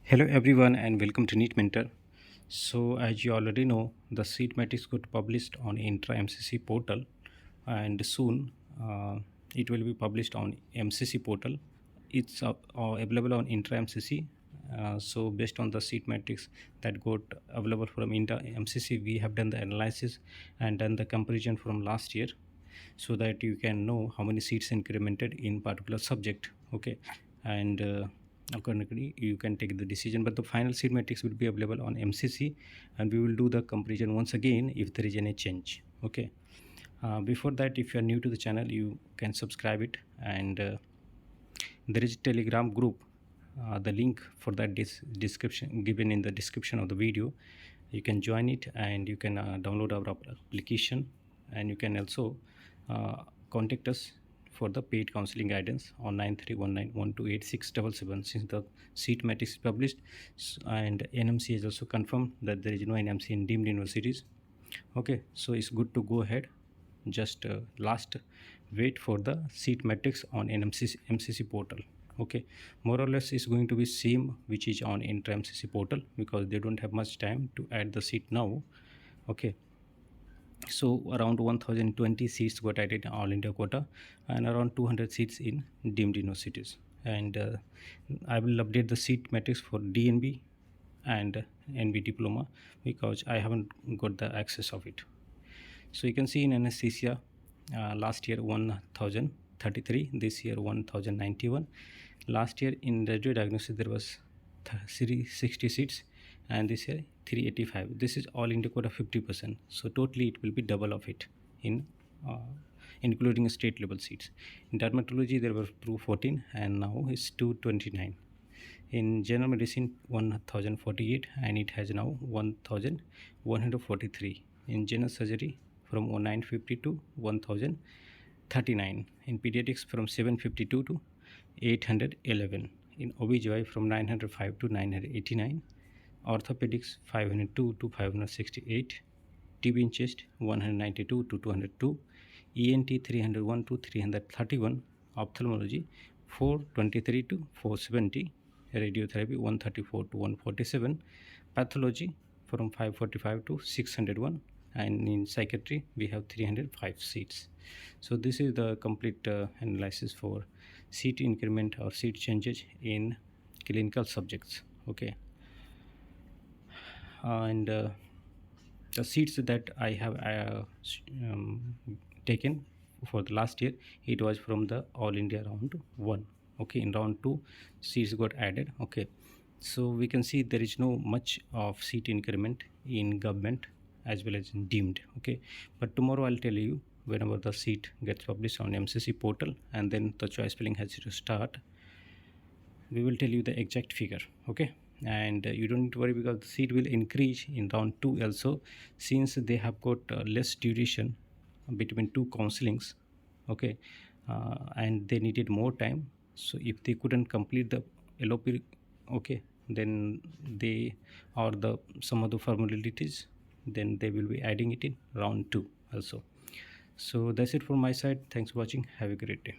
Hello everyone and welcome to NEET Mentor. So as you already know, the seat matrix got published on Intra MCC portal, and soon it will be published on MCC portal. It's available on Intra MCC. So based on the seat matrix that got available from Intra MCC, we have done the analysis and done the comparison from last year, so that you can know how many seats incremented in particular subject. Okay, and accordingly you can take the decision, but the final seat matrix will be available on MCC, and we will do the comparison once again if there is any change. Okay, before that, if you are new to the channel, you can subscribe it, and there is a Telegram group. The link for that description given in the description of the video. You can join it, and you can download our application, and you can also contact us for the paid counseling guidance on 9319128677. Since the seat matrix is published, and NMC has also confirmed that there is no NMC in deemed universities. Okay, so it's good to go ahead. Just last wait for the seat matrix on MCC portal. Okay, more or less is going to be same which is on Intra MCC portal, because they don't have much time to add the seat now. Okay, so around 1020 seats got added in all India quota, and around 200 seats in deemed universities. And I will update the seat matrix for DNB and NB diploma, because I haven't got the access of it. So you can see in anesthesia, last year 1033, this year 1091. Last year in radio diagnosis there was 360 seats, and this year 385. This is all India quota 50%. So totally it will be double of it in including state level seats. In dermatology there were 214, and now it's 229. In general medicine 1048, and it has now 1143. In general surgery from 1950 to 1039. In pediatrics from 752 to 811. In OBGY from 905 to 989. Orthopedics 502 to 568. TB in chest 192 to 202. ENT 301 to 331. Ophthalmology 423 to 470. Radiotherapy 134 to 147. Pathology from 545 to 601. And in psychiatry we have 305 seats. So this is the complete analysis for seat increment or seat changes in clinical subjects. Okay, and the seats that I have taken for the last year, it was from the all India round 1. Okay, in round 2 seats got added. Okay, so we can see there is no much of seat increment in government as well as in deemed. Okay, but tomorrow I'll tell you, whenever the seat gets published on MCC portal and then the choice filling has to start, we will tell you the exact figure. Okay, and you don't need to worry, because the seat will increase in round 2 also, since they have got less duration between two counselings. Okay, and they needed more time, so if they couldn't complete the LOP, okay, then they, or the some of the formalities, then they will be adding it in round 2 also. So that's it from my side. Thanks for watching. Have a great day.